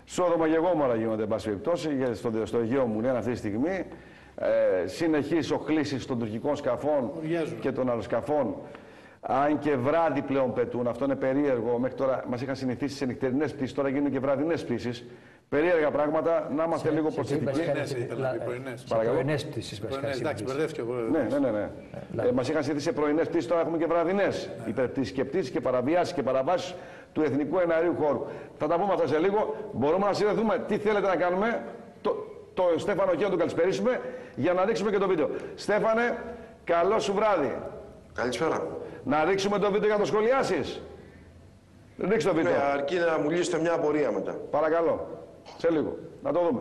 Σόδομα και Γόμορα γίνονται, εν πάση περιπτώσει, στο Αιγαίο μου λένε αυτή τη στιγμή. Συνεχείς οχλήσεις των τουρκικών σκαφών και των αεροσκαφών. Αν και βράδυ πλέον πετούν, αυτό είναι περίεργο. Μέχρι τώρα μας είχαν συνηθίσει σε νυχτερινές πτήσεις, τώρα γίνουν και βραδινές πτήσεις. Περίεργα πράγματα, να είμαστε λίγο προσεκτικοί. Πρωινές πτήσεις. Εντάξει, μπερδεύτηκε εγώ. Ναι. Μας είχαν συνηθίσει σε πρωινές πτήσεις, τώρα έχουμε και βραδινές υπερπτήσεις και πτήσεις και παραβιάσεις και παραβάσεις του εθνικού εναερίου χώρου. Θα τα πούμε αυτά σε λίγο. Μπορούμε να συνδεθούμε τι θέλετε να κάνουμε. Το Στέφανο και να τον καλησπερίσουμε για να δείξουμε και το βίντεο. Στέφανε, καλό σου βράδυ. Καλησπέρα. Να ρίξουμε το βίντεο για να το σχολιάσεις. Ρίξτε το βίντεο. Ναι, αρκεί να μου λύσετε μια απορία μετά. Παρακαλώ. Σε λίγο. Να το δούμε.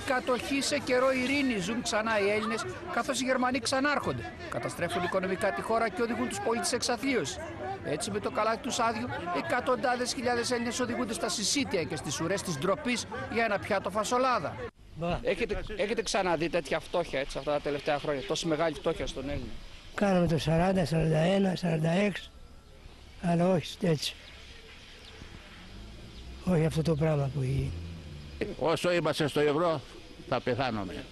Κατοχή σε καιρό ειρήνη ζουν ξανά οι Έλληνες, καθώς οι Γερμανοί ξανάρχονται. Καταστρέφουν οικονομικά τη χώρα και οδηγούν τους πολίτες σε εξαθλίωση. Έτσι, με το καλάθι τους άδειο, εκατοντάδες χιλιάδες Έλληνες οδηγούνται στα συσίτια και στις ουρές της ντροπής για ένα πιάτο φασολάδα. Έχετε ξαναδεί τέτοια φτώχεια έτσι, αυτά τα τελευταία χρόνια, τόση μεγάλη φτώχεια στον Έλληνα? Κάναμε το 40, 41, 46, αλλά όχι έτσι. Όχι αυτό το πράγμα που γίνει. Όσο είμαστε στο ευρώ θα πεθάνουμε.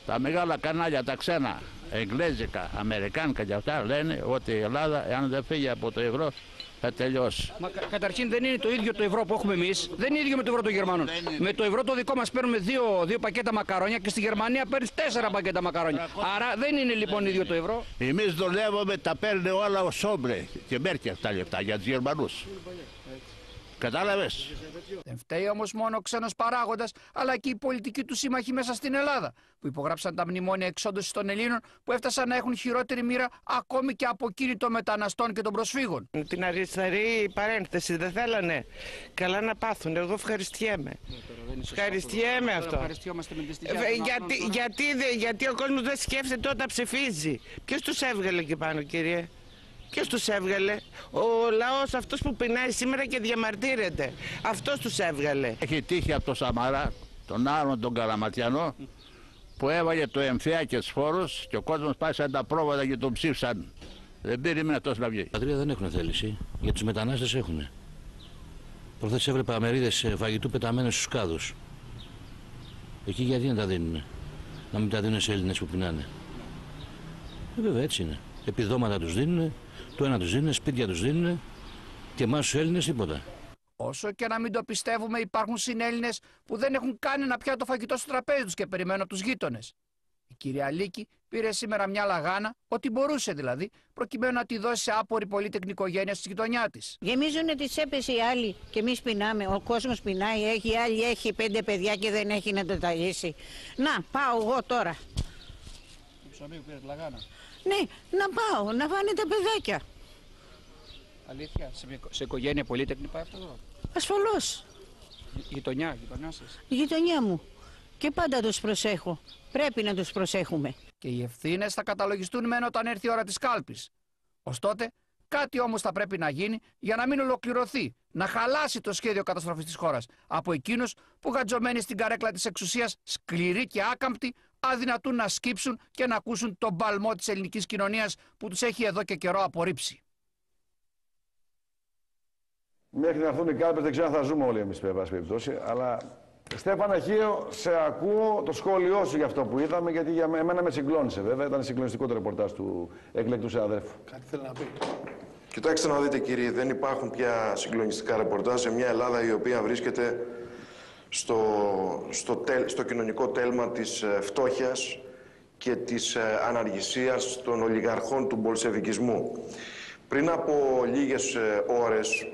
Τα μεγάλα κανάλια, τα ξένα, εγγλέζικα, αμερικάνικα και αυτά λένε ότι η Ελλάδα, εάν δεν φύγει από το ευρώ, θα τελειώσει. Μα καταρχήν δεν είναι το ίδιο το ευρώ που έχουμε εμείς, δεν είναι ίδιο με το ευρώ των Γερμανών. Με το ευρώ το δικό μας παίρνουμε δύο πακέτα μακαρόνια και στη Γερμανία παίρνει 4 πακέτα μακαρόνια. Άρα δεν είναι λοιπόν ίδιο το ευρώ. Εμείς δουλεύουμε, τα παίρνει όλα ο Σόμπρε και Μέρκελ τα λεφτά για τους Γερμανούς. Κατάλαβες. Δεν φταίει όμως μόνο ο ξένος παράγοντας, αλλά και οι πολιτικοί του σύμμαχοι μέσα στην Ελλάδα, που υπογράψαν τα μνημόνια εξόντωσης των Ελλήνων, που έφτασαν να έχουν χειρότερη μοίρα ακόμη και από εκείνη των μεταναστών και των προσφύγων. Την αριστερή παρένθεση δεν θέλανε καλά να πάθουν. Εγώ ευχαριστιέμαι. Ευχαριστιέμαι αυτό. Γιατί ο κόσμος δεν σκέφτεται όταν ψηφίζει. Ποιος τους έβγαλε εκεί πάνω, κύριε? Ποιος τους έβγαλε? Ο λαός αυτός που πεινάει σήμερα και διαμαρτύρεται. Αυτός τους έβγαλε. Έχει τύχει από το Σαμαρά, τον άλλον τον Καραματιανό, που έβαλε το έμφυα και τους φόρους και ο κόσμος πάει σαν τα πρόβατα και τον ψήφισαν. Δεν περίμενε αυτός να βγει. Τα τρία δεν έχουν θέληση, για τους μετανάστες έχουν. Προχθές έβλεπα μερίδες φαγητού πεταμένες στους κάδους. Εκεί γιατί να τα δίνουνε? Να μην τα δίνουν σε Έλληνες που πεινάνε? Βέβαια έτσι είναι. Επιδόματα τους δίνουν, το ένα τους δίνουν, σπίτια τους δίνουν και εμάς τους Έλληνες τίποτα. Όσο και να μην το πιστεύουμε, υπάρχουν συνέλληνες που δεν έχουν καν ένα πιάτο φαγητό στο τραπέζι τους και περιμένουν από τους γείτονες. Η κυρία Λίκη πήρε σήμερα μια λαγάνα, ό,τι μπορούσε δηλαδή, προκειμένου να τη δώσει σε άπορη πολύτεκνη οικογένεια στη γειτονιά της. Γεμίζουνε τις τσέπες οι άλλοι και εμείς πεινάμε. Ο κόσμος πεινάει, η άλλη έχει 5 παιδιά και δεν έχει να το ταλίσει. Να, πάω εγώ τώρα. Ψωμί που πήρες λαγάνα. Ναι, να πάω, να φάνε τα παιδάκια. Αλήθεια, σε οικογένεια πολύτεκνη πάει αυτό εδώ? Ασφαλώς. Γειτονιά σας? Η γειτονιά μου. Και πάντα τους προσέχω. Πρέπει να τους προσέχουμε. Και οι ευθύνες θα καταλογιστούν μεν όταν έρθει η ώρα της κάλπης. Ωστότε, κάτι όμως θα πρέπει να γίνει για να μην ολοκληρωθεί, να χαλάσει το σχέδιο καταστροφής της χώρας από εκείνους που γατζωμένοι στην καρέκλα της εξουσίας, σκληροί και άκαμπτοι, αδυνατούν να σκύψουν και να ακούσουν τον παλμό της ελληνικής κοινωνίας που τους έχει εδώ και καιρό απορρίψει. Μέχρι να έρθουν οι κάλπες δεν ξέρω αν θα ζούμε όλοι εμείς, πάση περιπτώσει, αλλά Στέφανα Χίο, σε ακούω το σχόλιο σου για αυτό που είδαμε, γιατί για εμένα με συγκλώνησε βέβαια. Ήταν συγκλονιστικό το ρεπορτάζ του εκλεκτού συναδέλφου. Κάτι θέλει να πει. Κοιτάξτε να δείτε, κύριοι, δεν υπάρχουν πια συγκλονιστικά ρεπορτάζ σε μια Ελλάδα η οποία βρίσκεται στο κοινωνικό τέλμα της φτώχειας και της αναργησίας των ολιγαρχών του μπολσεβικισμού. Πριν από λίγες ώρες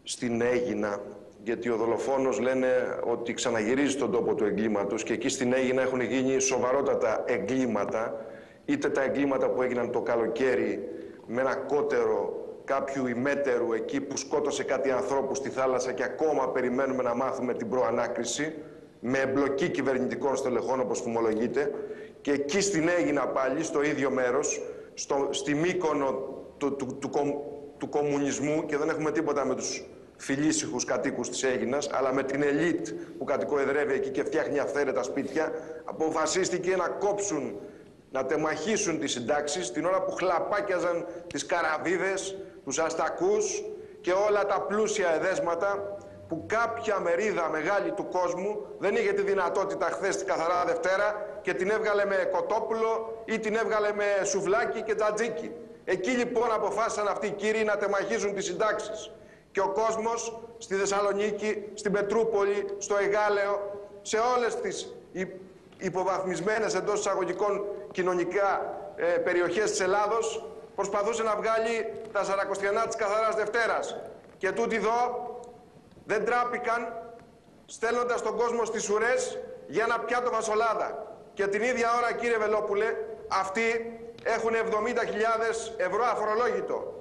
στην Αίγινα, γιατί ο δολοφόνος λένε ότι ξαναγυρίζει στον τόπο του εγκλήματος και εκεί στην Αίγινα έχουν γίνει σοβαρότατα εγκλήματα, είτε τα εγκλήματα που έγιναν το καλοκαίρι με ένα κότερο κάποιου ημέτερου εκεί που σκότωσε κάτι ανθρώπους στη θάλασσα και ακόμα περιμένουμε να μάθουμε την προανάκριση, με εμπλοκή κυβερνητικών στελεχών όπως φημολογείται, και εκεί στην Αίγινα πάλι, στο ίδιο μέρος, στη Μύκονο του κομμουνισμού και δεν έχουμε τίποτα με τους φιλήσυχους κατοίκους της Αίγινας, αλλά με την ελίτ που κατοικοεδρεύει εκεί και φτιάχνει αυθαίρετα σπίτια, αποφασίστηκε να κόψουν, να τεμαχίσουν τις συντάξεις την ώρα που χλαπάκιαζαν τις καραβίδες, τους αστακούς και όλα τα πλούσια εδέσματα που κάποια μερίδα μεγάλη του κόσμου δεν είχε τη δυνατότητα χθες την καθαρά Δευτέρα και την έβγαλε με κοτόπουλο ή την έβγαλε με σουβλάκι και τζατζίκι. Εκεί λοιπόν αποφάσισαν αυτοί οι κύριοι να τεμαχίζουν τις συντάξεις. Και ο κόσμος στη Θεσσαλονίκη, στην Πετρούπολη, στο Εγάλεο, σε όλες τις υποβαθμισμένες εντός εισαγωγικών κοινωνικά περιοχές της Ελλάδος προσπαθούσε να βγάλει τα σαρακοστιανά της καθαράς Δευτέρας. Και τούτοι εδώ δεν τράπηκαν στέλνοντας τον κόσμο στις ουρές για ένα πιάτο φασολάδα. Και την ίδια ώρα, κύριε Βελόπουλε, αυτοί έχουν 70.000 ευρώ αφορολόγητο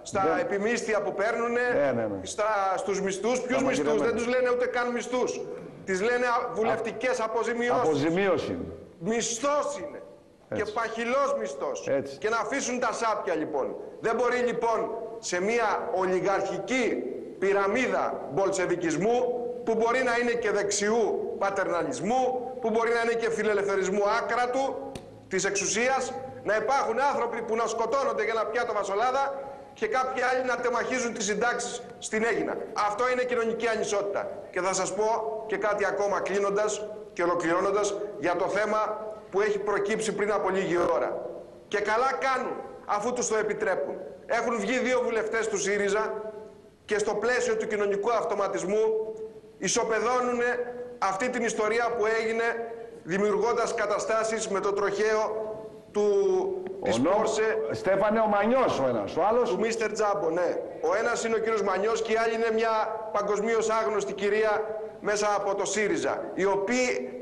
στα επιμίσθια που παίρνουν, στους μισθούς. Ποιους μισθούς? Δεν τους λένε ούτε καν μισθούς. Τις λένε βουλευτικές αποζημιώσεις. Αποζημίωση. Μισθός είναι. Και παχυλός μισθός. Και να αφήσουν τα σάπια λοιπόν. Δεν μπορεί λοιπόν σε μια ολιγαρχική πυραμίδα μπολσεβικισμού που μπορεί να είναι και δεξιού πατερναλισμού, που μπορεί να είναι και φιλελευθερισμού άκρατου της εξουσίας, να υπάρχουν άνθρωποι που να σκοτώνονται για ένα πιάτο φασολάδα και κάποιοι άλλοι να τεμαχίζουν τις συντάξεις στην Αίγινα. Αυτό είναι κοινωνική ανισότητα. Και θα σας πω και κάτι ακόμα κλείνοντας και ολοκληρώνοντας για το θέμα που έχει προκύψει πριν από λίγη ώρα. Και καλά κάνουν αφού τους το επιτρέπουν. Έχουν βγει 2 βουλευτές του ΣΥΡΙΖΑ και στο πλαίσιο του κοινωνικού αυτοματισμού ισοπεδώνουν αυτή την ιστορία που έγινε δημιουργώντας καταστάσεις με το τροχαίο της Πόρσε. Στέφανε ο Μανιός ο ένας, ο άλλος. Του Μίστερ Τζάμπο, ναι. Ο ένας είναι ο κύριος Μανιός και η άλλη είναι μια παγκοσμίως άγνωστη κυρία μέσα από το ΣΥΡΙΖΑ, οι οποίοι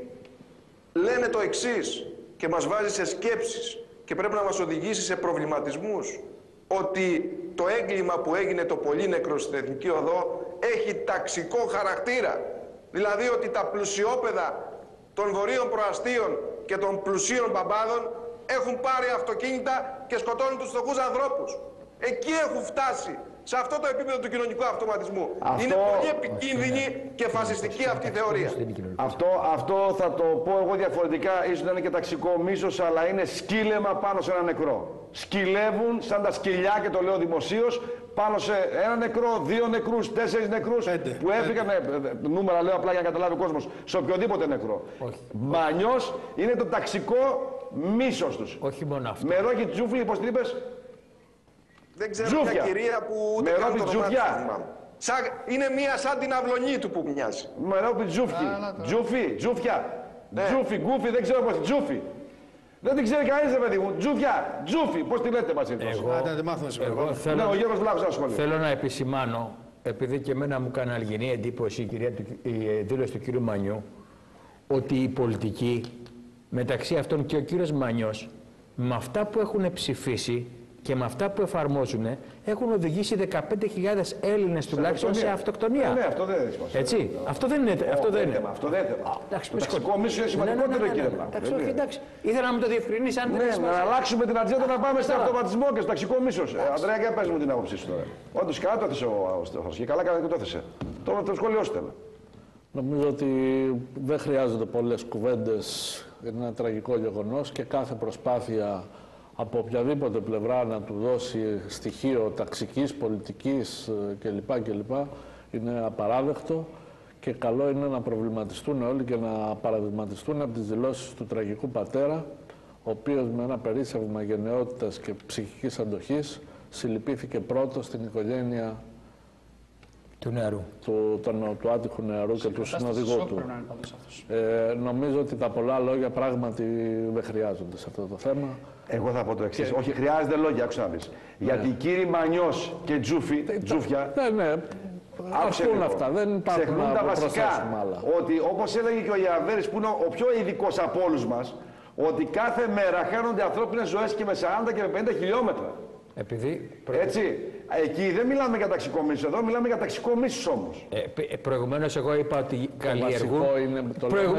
λένε το εξής και μας βάζει σε σκέψεις και πρέπει να μας οδηγήσει σε προβληματισμούς, ότι το έγκλημα που έγινε το Πολύνεκρο στην Εθνική Οδό έχει ταξικό χαρακτήρα. Δηλαδή ότι τα πλουσιόπαιδα των βορείων προαστίων και των πλουσίων μπαμπάδων έχουν πάρει αυτοκίνητα και σκοτώνουν τους φτωχούς ανθρώπους. Εκεί έχουν φτάσει, σε αυτό το επίπεδο του κοινωνικού αυτοματισμού. Είναι πολύ επικίνδυνη και φασιστική αυτή η θεωρία. Αυτό θα το πω εγώ διαφορετικά, ίσως να είναι και ταξικό μίσος, αλλά είναι σκύλεμα πάνω σε ένα νεκρό. Σκυλεύουν σαν τα σκυλιά, και το λέω δημοσίως, πάνω σε ένα νεκρό, 2 νεκρούς, 4 νεκρούς που έφυγαν, νούμερα λέω απλά για να καταλάβει ο κόσμος, σε οποιοδήποτε νεκρό. Μανιός είναι το ταξικό μίσος τους. Όχι μόνο αυτό. Με Ρόκι Τζούφλι, πώς την είπες? Δεν ξέρω μια κυρία που ούτε καν το όνομά της θυμάμαι. Είναι μία σαν την αυλωνή του που μοιάζει. Με Ρόκι Τζούφι. Τζούφι, Τζούφια. Τζούφι, Γκούφι, δεν ξέρω πώς. Τζούφι. Δεν την ξέρει κανείς, ρε παιδί μου. Τζούφια, Τζούφι. Πώς τη λέτε μαζί τους? Θέλω να επισημάνω, επειδή και εμένα μου κάνει αλγινή εντύπωση η δήλωση του κύριου Μανιού, ότι οι πολιτικοί, μεταξύ αυτών και ο κύριος Μανιός, με αυτά που έχουν ψηφίσει και με αυτά που εφαρμόζουν, έχουν οδηγήσει 15.000 Έλληνες τουλάχιστον σε αυτοκτονία. Ναι, αυτό δεν είναι σημασία. Έτσι. Αυτό δεν είναι. Αυτό δεν είναι. Αυτό δεν είναι. Το ταξικό μίσος είναι σημαντικότερο, κύριε Πλάκο. Εντάξει. Ήθελα να μου το διευκρινίσει, αν δεν να αλλάξουμε την ατζέντα να πάμε σε αυτοματισμό και στο ταξικό μίσος. Ανδρέα, για πες μου την άποψή σου τώρα. Όντως καλά το έθεσε ο Στέφανος και καλά και το έθεσε. Τώρα το σχόλιο σου θέλω. Νομίζω ότι δεν χρειάζονται πολλές κουβέντες. Είναι ένα τραγικό γεγονός και κάθε προσπάθεια από οποιαδήποτε πλευρά να του δώσει στοιχείο ταξικής, πολιτικής κλπ. Είναι απαράδεκτο και καλό είναι να προβληματιστούν όλοι και να παραδειγματιστούν από τις δηλώσεις του τραγικού πατέρα, ο οποίος με ένα περίσσευμα γενναιότητας και ψυχικής αντοχής συλληπίθηκε πρώτος στην οικογένεια του νεαρού. Του άτυχου νεαρού και του συνοδηγού του. Νομίζω ότι τα πολλά λόγια πράγματι δεν χρειάζονται σε αυτό το θέμα. Εγώ θα πω το εξής. Όχι, χρειάζεται λόγια, άκουσα να δεις. Γιατί οι κύριοι Μανιός και Τζούφια. Ναι. Άκουσαν αυτά. Δεν υπάρχουν ξεχνούν τα βασικά. Ότι όπως έλεγε και ο Ιαβέρης, που είναι ο πιο ειδικός από όλους μας, ότι κάθε μέρα χάνονται ανθρώπινες ζωές και με 40 και με 50 χιλιόμετρα. Έτσι. Εκεί δεν μιλάμε για ταξικομίσεις, εδώ μιλάμε για ταξικομίσεις όμως. Προηγουμένως εγώ είπα ότι καλλιεργούν...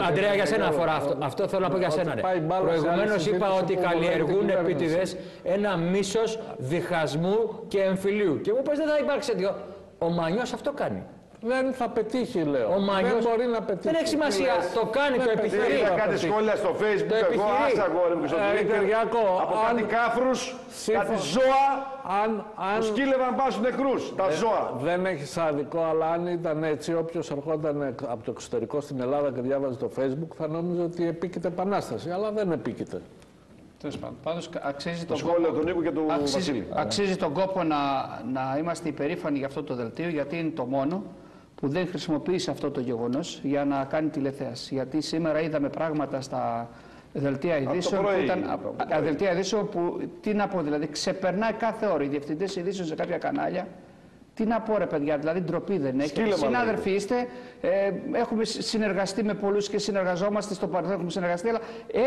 Αντρέα, για σένα αφορά αυτό. Αυτό θέλω να πω για σένα. Προηγουμένως είπα ότι καλλιεργούν επίτηδες ένα μίσος διχασμού και εμφυλίου. Και μου πες δεν θα υπάρξει τέτοιο. Ο Μανιός αυτό κάνει. Δεν θα πετύχει, λέω. Ο Μανιός δεν μπορεί να πετύχει. Δεν έχει σημασία. Το κάνει, το επιχειρεί. Θα κάτι σχόλια στο Facebook, εγώ άσα αγόρι μου και στο Twitter. Από κάτι κάφρους, κάτι ζώα που σκύλευαν πάνω στους νεκρούς. Τα ζώα. Δεν έχει άδικο, αλλά αν ήταν έτσι, όποιος ερχόταν από το εξωτερικό στην Ελλάδα και διάβαζε το Facebook, θα νόμιζε ότι επίκειται επανάσταση. Αλλά δεν επίκειται. Πάντως αξίζει το σχόλιο του Νίκου και του Βασίλη. Αξίζει τον κόπο να είμαστε υπερήφανοι για αυτό το δελτίο, γιατί είναι το μόνο που δεν χρησιμοποίησε αυτό το γεγονός για να κάνει τηλεθέαση. Γιατί σήμερα είδαμε πράγματα στα δελτία ειδήσεων που ήταν δελτία ειδήσεων που, τι να πω, δηλαδή ξεπερνάει κάθε ώρα. Οι διευθυντές ειδήσεων σε κάποια κανάλια, τι να πω ρε παιδιά, δηλαδή ντροπή δεν έχει. Συνάδελφοι είστε, έχουμε συνεργαστεί με πολλούς και συνεργαζόμαστε, στο παρελθόν έχουμε συνεργαστεί, αλλά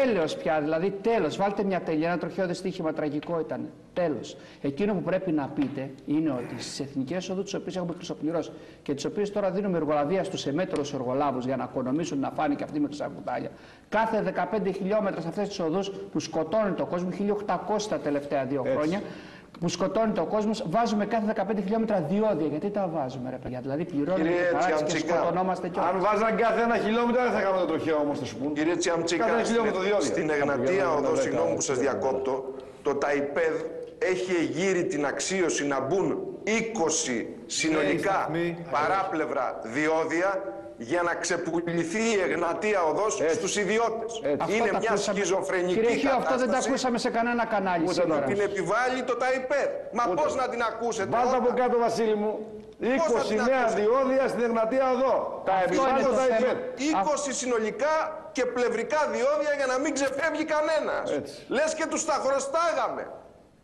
έλεος πια, δηλαδή τέλος, βάλτε μια τελεία, ένα τροχαίο δυστύχημα, τραγικό ήταν, τέλος. Εκείνο που πρέπει να πείτε είναι ότι στις εθνικές οδούς τις οποίες έχουμε χρυσοπληρώσει και τις οποίες τώρα δίνουμε εργολαβία στους εμέτερους εργολάβους για να οικονομήσουν, να φάνε και αυτοί με χρυσά κουτάλια, κάθε 15 χιλιόμετρα σε αυτές τις οδούς που σκοτώνει το κόσμο, 1.800 τα τελευταία 2 χρόνια, που σκοτώνει το κόσμο, βάζουμε κάθε 15 χιλιόμετρα διόδια. Γιατί τα βάζουμε, ρε παιδιά? Δηλαδή πληρώνουμε την παράξη και σκοτωνόμαστε κιόλας. Αν βάζαν κάθε 1 χιλιόμετρο, δεν θα κάνουμε το τροχαίο όμως, θα σου πούν. Κύριε Τσιαμτσίκα, στην Εγνατία οδό, συγγνώμη που σας διακόπτω, το ΤΑΙΠΕΔ έχει εγείρει την αξίωση να μπουν 20 συνολικά παράπλευρα διόδια για να ξεπουληθεί η Εγνατία οδός στους ιδιώτες. Είναι μια σχιζοφρενική κατάσταση. Κύριε, αυτό δεν τα ακούσαμε σε κανένα κανάλι σήμερα. Την επιβάλλει το ΤΑΙΠΕΔ. Μα πώς να την ακούσετε? Βάλτε από κάτω, Βασίλη μου. 20 νέα διόδια στην Εγνατία οδό. Τα επιβάλλει το ΤΑΙΠΕΔ. 20 συνολικά και πλευρικά διόδια για να μην ξεφεύγει κανένας. Λες και τους τα χρωστάγαμε.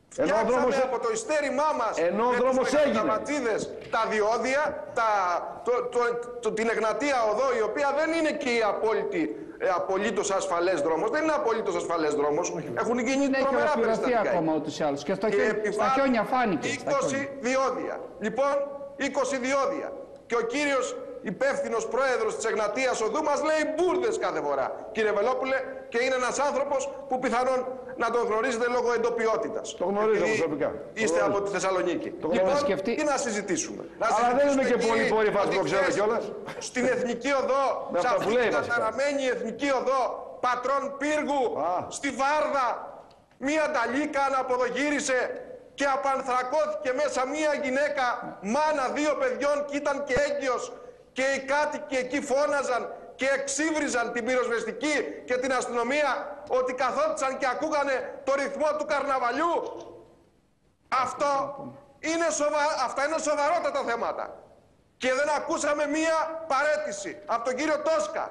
Φτιάξαμε από το ειστέρημά μας με τους μεγαλοματίδες τα διόδια, την Εγνατία οδό, η οποία δεν είναι και η απολύτως ασφαλές δρόμος. Δεν είναι απολύτως ασφαλές δρόμος. Έχουν γίνει τρομερά περιστατικά. Ακόμα ούτως ή άλλως. Και στα χιόνια φάνηκε. 20 διόδια. Λοιπόν, 20 διόδια. Και ο κύριος υπεύθυνος πρόεδρος της Εγνατίας οδού μας λέει μπουρδες κάθε φορά, κύριε Βελόπουλε, και είναι ένας άνθρωπος που πιθανόν να τον γνωρίζετε λόγω εντοπιότητας. Το γνωρίζω προσωπικά. Είστε από τη Θεσσαλονίκη. Λοιπόν, τι να συζητήσουμε? Αλλά δεν είναι και πολύ πόρυφα, το ξέρω κιόλας. Στην Εθνική Οδό, σε αυτή την καταραμένη Εθνική Οδό Πατρών Πύργου, στη Βάρδα, μία νταλίκα αναποδογύρισε και απανθρακώθηκε μέσα μία γυναίκα, μάνα 2 παιδιών, και ήταν και έγκυος, και οι κάτοικοι εκεί φώναζαν και εξύβριζαν την πυροσβεστική και την αστυνομία ότι καθόντουσαν και ακούγανε το ρυθμό του καρναβαλιού. Αυτά είναι σοβαρότατα θέματα. Και δεν ακούσαμε μία παρέτηση από τον κύριο Τόσκα.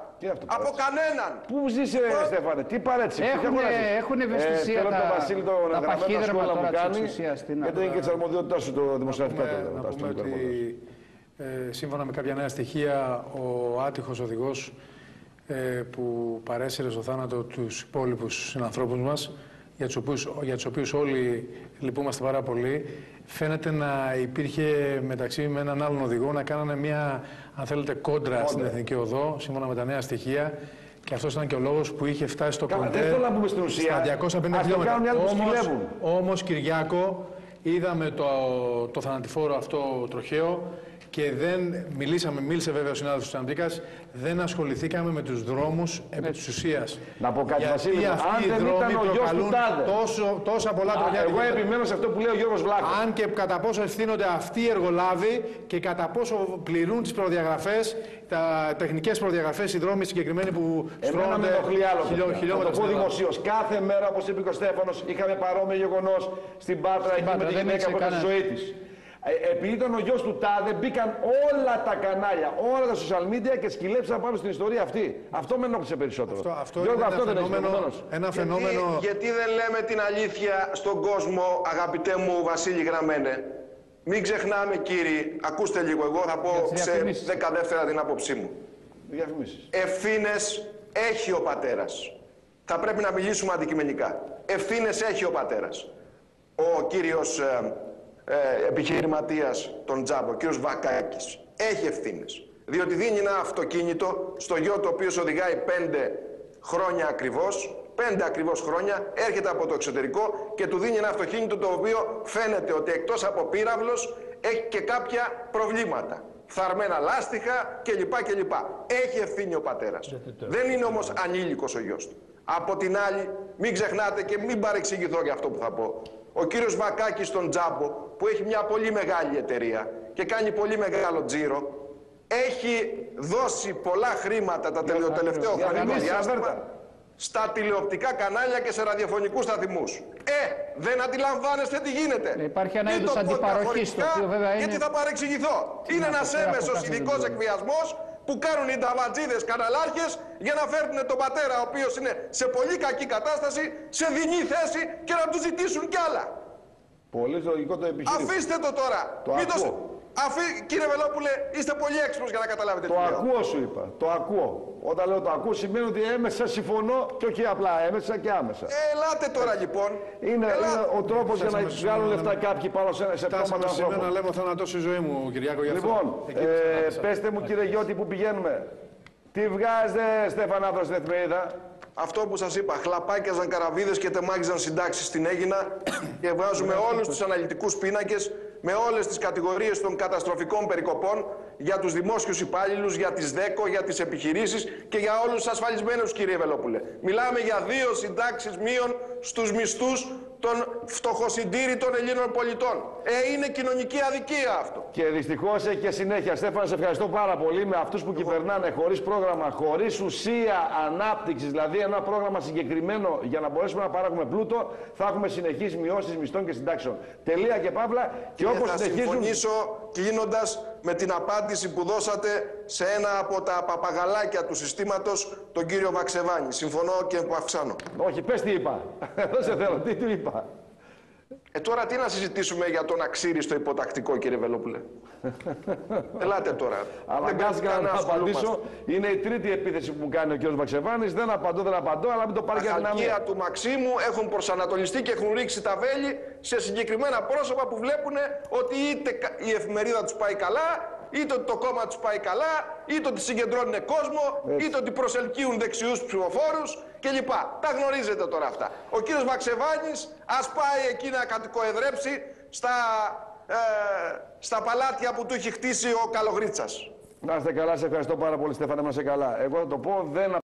Από κανέναν. Πού ζήσε, Στέφανε, τι παρέτηση? Έχουν ευαισθησία τον Βασίλη το γραμμένο σχόλια που κάνει, γιατί είναι και της αρμοδιότητας σου το δημοσιογραφικά. Σύμφωνα με κάποια νέα στοιχεία, ο άτυχος οδηγός που παρέσυρε στο θάνατο τους υπόλοιπους συνανθρώπους μας, για τους οποίους όλοι λυπούμαστε πάρα πολύ, φαίνεται να υπήρχε μεταξύ με έναν άλλον οδηγό να κάνανε μια, αν θέλετε, κόντρα στην Εθνική Οδό, σύμφωνα με τα νέα στοιχεία. Και αυτός ήταν και ο λόγος που είχε φτάσει στο κοντέ στα 250 χιλιόμετρα. Όμως, Κυριάκο, είδαμε το θανατηφόρο αυτό τροχαίο και δεν μίλησε βέβαια ο συνάδελφος Τσιαμτσίκας, δεν ασχοληθήκαμε με τους δρόμους επί της ουσίας. Να πω κάτι, Βασίλη, γιατί αυτοί οι δρόμοι προκαλούν τόσα πολλά τροχιά. Εγώ επιμένω σε αυτό που λέει ο Γιώργος Βλάχος. Αν και κατά πόσο ευθύνονται αυτοί οι εργολάβοι και κατά πόσο πληρούν τις προδιαγραφές, τα τεχνικές προδιαγραφές, οι δρόμοι συγκεκριμένοι που στρώνονται χιλιόμετρα. Θα το πω δημοσίως. Κάθε μέρα, όπως είπε και ο Στέφανος, είχαμε παρόμοιο γεγονός στην Πάτρα, εκεί με τη γυναίκα που έκανε τη ζωή της. Επειδή ήταν ο γιος του Τάδε, μπήκαν όλα τα κανάλια, όλα τα social media και σκυλέψαν πάνω στην ιστορία αυτή. Αυτό με ενόχλησε περισσότερο. Ένα φαινόμενο. Γιατί δεν λέμε την αλήθεια στον κόσμο, αγαπητέ μου Βασίλη Γραμμένε? Μην ξεχνάμε, κύριοι, ακούστε λίγο, εγώ θα πω σε 10 δεύτερα την άποψή μου. Ευθύνες έχει ο πατέρας. Θα πρέπει να μιλήσουμε αντικειμενικά. Ευθύνες έχει ο πατέρας. ο κύριος επιχειρηματίας των Τζάμπο, ο κύριος Βακάκης, έχει ευθύνες. Διότι δίνει ένα αυτοκίνητο στο γιο το οποίο οδηγάει 5 χρόνια ακριβώς, 5 ακριβώς χρόνια, έρχεται από το εξωτερικό και του δίνει ένα αυτοκίνητο το οποίο φαίνεται ότι εκτός από πύραυλος έχει και κάποια προβλήματα. Φθαρμένα λάστιχα κλπ. Έχει ευθύνη ο πατέρας. Δεν είναι όμως ανήλικος ο γιος του. Από την άλλη, μην ξεχνάτε και μην παρεξηγηθώ για αυτό που θα πω. Ο κύριος Βακάκης στον Τζάμπο, που έχει μια πολύ μεγάλη εταιρεία και κάνει πολύ μεγάλο τζίρο, έχει δώσει πολλά χρήματα τα τελευταίο χρονικό διάστημα στα τηλεοπτικά κανάλια και σε ραδιοφωνικούς σταθμούς. Δεν αντιλαμβάνεστε τι γίνεται. Υπάρχει ένα είδος αντιπαροχής, το οποίο βέβαια είναι... Γιατί θα παρεξηγηθώ. Είναι ένας έμεσος ειδικός εκβιασμός που κάνουν οι νταβατζίδες καναλάρχες για να φέρνουν τον πατέρα, ο οποίος είναι σε πολύ κακή κατάσταση, σε δεινή θέση και να του ζητήσουν κι άλλα. Πολύ λογικό το επιχείρημα. Αφήστε το τώρα. Κύριε Βελόπουλε, είστε πολύ έξυπνος για να καταλάβετε τι λέω. Το ακούω, σου είπα. Το ακούω. Όταν λέω το ακούω σημαίνει ότι έμεσα συμφωνώ και όχι απλά έμεσα και άμεσα. Ελάτε τώρα λοιπόν. Είναι ο τρόπος για να βγάλουν λεφτά κάποιοι πάνω σε πτώματα ανθρώπων. να λέμε θανατώσει η ζωή μου, Κυριάκο, γι' αυτό. Λοιπόν, πέστε μου κύριε Γιώτη που πηγαίνουμε. Τι βγάζετε, Στεφανάδρο, στην εφημερίδα? Αυτό που σας είπα, χλαπάκιαζαν καραβίδες και τεμάγιζαν συντάξεις στην Αίγινα και βγάζουμε όλους τους αναλυτικούς πίνακες με όλες τις κατηγορίες των καταστροφικών περικοπών για τους δημόσιους υπάλληλους, για τις ΔΕΚΟ, για τις επιχειρήσεις και για όλους τους ασφαλισμένους, κύριε Βελόπουλε. Μιλάμε για 2 συντάξεις μείων στους μισθούς των φτωχοσυντήρητων Ελλήνων πολιτών. Είναι κοινωνική αδικία αυτό. Και δυστυχώς έχει και συνέχεια. Στέφανα, σε ευχαριστώ πάρα πολύ. Με αυτούς που κυβερνάνε χωρίς πρόγραμμα, χωρίς ουσία ανάπτυξης, δηλαδή ένα πρόγραμμα συγκεκριμένο για να μπορέσουμε να παράγουμε πλούτο, θα έχουμε συνεχείς μειώσεις μισθών και συντάξεων. Τελεία και παύλα. Και όπως θα συμφωνήσω κλείνοντας με την απάντηση που δώσατε σε ένα από τα παπαγαλάκια του συστήματος, τον κύριο Βαξεβάνη. Συμφωνώ και που αυξάνω. Όχι, πες τι είπα. Δεν σε θέλω, τι του είπα. Τώρα τι να συζητήσουμε για τον αξίριστο υποτακτικό, κύριε Βελόπουλε. Ελάτε τώρα. Αλλά κάθηκα να απαντήσω. Είναι η τρίτη επίθεση που μου κάνει ο κ. Βαξεβάνης. Δεν απαντώ, αλλά μην το πάρει για δυναμία. Τα χαλκία του Μαξίμου έχουν προσανατολιστεί και έχουν ρίξει τα βέλη σε συγκεκριμένα πρόσωπα που βλέπουν ότι είτε η εφημερίδα τους πάει καλά, είτε ότι το κόμμα τους πάει καλά, είτε ότι συγκεντρώνουν κόσμο, είτε ότι προσελκύουν δεξιούς ψηφοφόρους κλπ. Τα γνωρίζετε τώρα αυτά. Ο κύριος Βαξεβάνης ας πάει εκεί να κατοικοεδρέψει στα παλάτια που του έχει χτίσει ο Καλογρίτσας. Να είστε καλά, σε ευχαριστώ πάρα πολύ, Στέφανε, να είστε καλά. Εγώ θα το πω, δεν